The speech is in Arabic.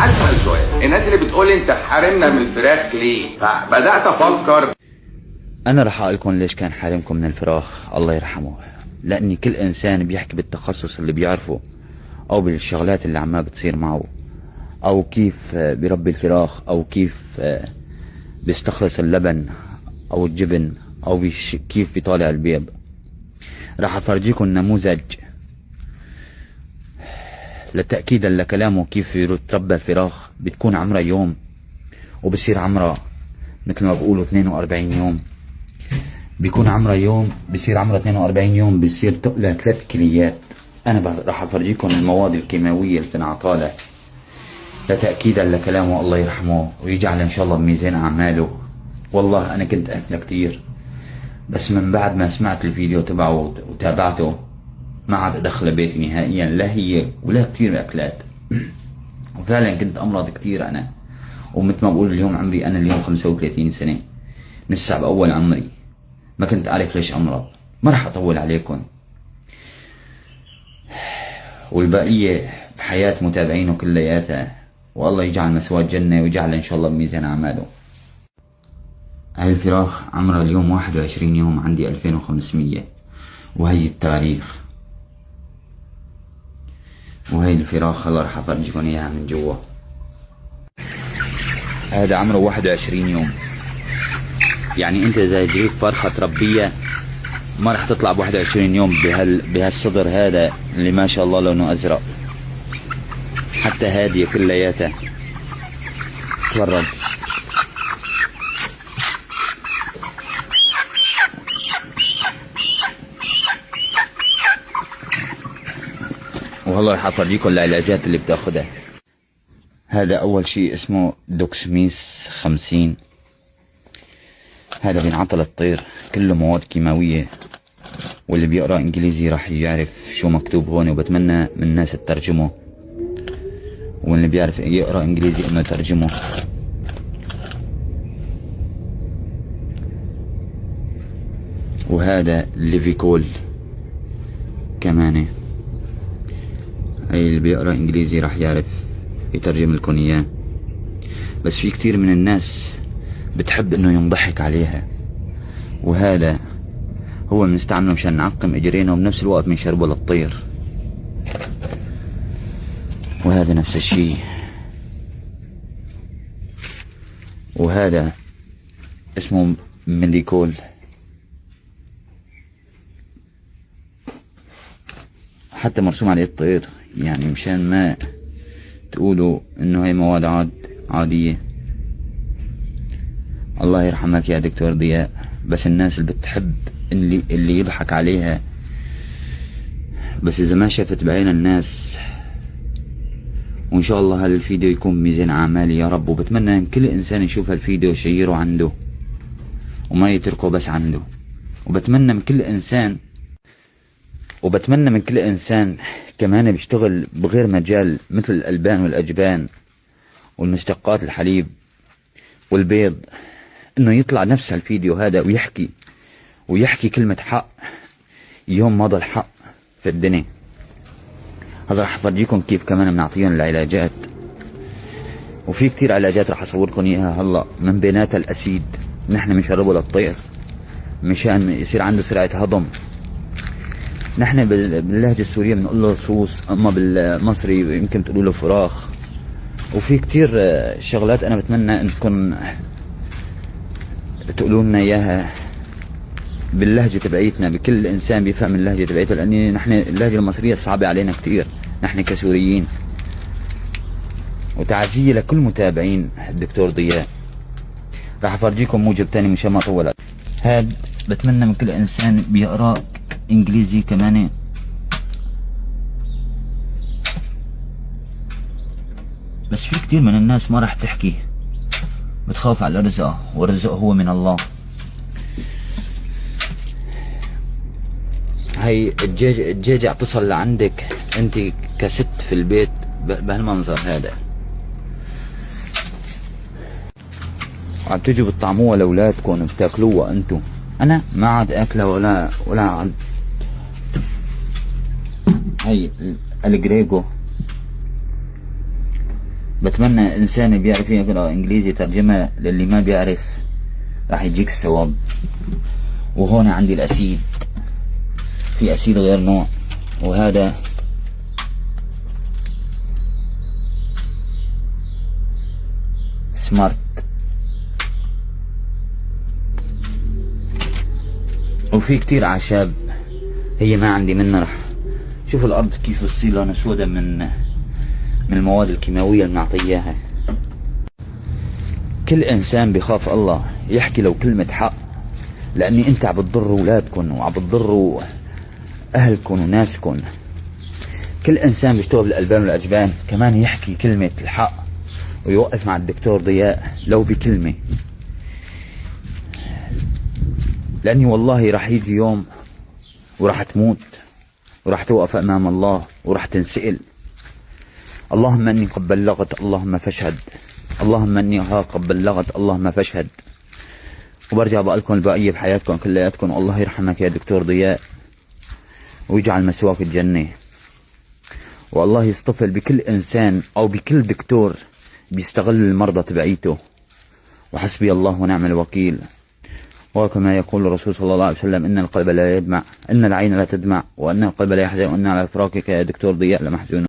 عايز اسال سؤال، الناس اللي بتقول انت حارمنا من الفراخ ليه؟ فبدات افكر. انا رح اقول لكم ليش كان حارمكم من الفراخ، الله يرحمه. لاني كل انسان بيحكي بالتخصص اللي بيعرفه او بالشغلات اللي عمال بتصير معه، او كيف بيربي الفراخ، او كيف بيستخلص اللبن او الجبن، او كيف بيطالع البيض. راح افرجيكم نموذج لتأكيدا لكلامه كيف يتربى الفراخ. بتكون عمرها يوم وبصير عمرها مثل ما بقولوا 42 يوم. بيكون عمرها يوم بصير عمرها 42 يوم، بصير تقلها 3 كليات. انا راح افرجيكم المواد الكيماوية اللي بتنعطالها لتأكيدا لكلامه، الله يرحمه ويجعل ان شاء الله بميزان اعماله. والله انا كنت اكله كتير، بس من بعد ما سمعت الفيديو تبعه وتابعته ما عاد ادخل بيتي نهائيا، لا هي ولا كتير اكلات. وفعلا كنت امرض كتير انا، ومثل ما بقول اليوم عمري انا اليوم 35 سنة، نسع باول عمري. ما كنت اعرف ليش امرض. ما راح اطول عليكم، والبقية بحياة متابعينه كلياتها، والله يجعل مسواه جنة ويجعل ان شاء الله بميزان اعماله. هاي الفراخ عمرها اليوم 21 يوم، عندي 2500، وهي التاريخ. وهي الفراخ هلا راح افرجيكم اياها من جوا. هذا عمره 21 يوم، يعني انت اذا تجيب فرخة تربيها ما راح تطلع ب 21 يوم بهالصدر هذا اللي ما شاء الله لونه ازرق. حتى هادية كلياتها. تفرج. وهلا راح افرجيكم العلاجات اللي بتاخدها. هذا اول شيء اسمه دوكسميس 50. هذا بينعطى للطير، كله مواد كيماوية، واللي بيقرأ انجليزي راح يعرف شو مكتوب هون، وبتمنى من الناس تترجمه، واللي بيعرف يقرأ انجليزي انه يترجمه. وهذا ليفيكول كمان، هاي اللي بيقرأ انجليزي راح يعرف يترجم لكم اياه. بس في كتير من الناس بتحب انه ينضحك عليها، وهذا هو بنستعمله مشان نعقم اجرينا، وبنفس الوقت بنشربه للطير. وهذا نفس الشيء. وهذا اسمه ميديكول. حتى مرسوم عليه الطير، يعني مشان ما تقولوا انه هي مواد عادية. الله يرحمك يا دكتور ضياء. بس الناس اللي بتحب اللي يضحك عليها، بس اذا ما شافت بعين الناس. وان شاء الله هالفيديو يكون بميزان اعمالي يا رب، وبتمنى ان كل انسان يشوف هالفيديو يشيره عنده وما يتركه بس عنده. وبتمنى من كل انسان كمان بيشتغل بغير مجال، مثل الالبان والاجبان والمشتقات الحليب والبيض، انه يطلع نفس الفيديو هذا ويحكي كلمة حق يوم ما ضل حق في الدنيا. هذا راح افرجيكم كيف كمان بنعطيهم العلاجات، وفي كتير علاجات راح اصوركم اياها هلا، من بيناتها الاسيد. نحن بنشربه للطير مشان يصير عنده سرعة هضم. نحن باللهجة السورية بنقول له صوص، اما بالمصري يمكن تقولوا له فراخ. وفي كتير شغلات انا بتمنى انكم تقولوا لنا اياها باللهجة تبعيتنا، بكل انسان بيفهم اللهجة تبعيتها، لاني نحن اللهجة المصرية صعبة علينا كتير نحن كسوريين. وتعزية لكل متابعين الدكتور ضياء. راح افرجيكم موجب تاني مشان ما اطول. هاد بتمنى من كل انسان بيقرا انجليزي كمان. بس في كتير من الناس ما راح تحكي، بتخاف على رزقه، والرزق هو من الله. هي الدجاجة اتصل لعندك انت كست في البيت بهالمنظر هذا، وعم تجوا بتطعموها لاولادكم وبتاكلوها انتو. انا ما عاد اكلها ولا عاد. هي الجريجو بتمنى انسان بيعرف يقرا انجليزي ترجمة للي ما بيعرف، راح يجيك الثواب. وهون عندي الاسيد، في اسيد غير نوع، وهذا سمارت. وفي كتير اعشاب هي ما عندي منها. رح شوف الارض كيف بتصير لونها سودا من المواد الكيماوية اللي بنعطيه اياها. كل انسان بخاف الله يحكي لو كلمة حق، لاني انت عم بتضر اولادكم وعم بتضروا اهلكم وناسكم. كل انسان بيشتغل بالالبان والاجبان كمان يحكي كلمة الحق ويوقف مع الدكتور ضياء لو بكلمة، لاني والله راح يجي يوم وراح تموت وراح توقف امام الله وراح تنسئل. اللهم اني قد بلغت اللهم فاشهد، اللهم اني قد بلغت اللهم فاشهد. وبرجع بقول لكم البقيه بحياتكم كلياتكم، والله يرحمك يا دكتور ضياء ويجعل مسواك الجنه، والله يصطفل بكل انسان او بكل دكتور بيستغل المرضى تبعيته. وحسبي الله ونعم الوكيل. وكما يقول الرسول صلى الله عليه وسلم: ان القلب لا يدمع، ان العين لا تدمع، وان القلب لا يحزن، وان على فراقك يا دكتور ضياء لمحزون.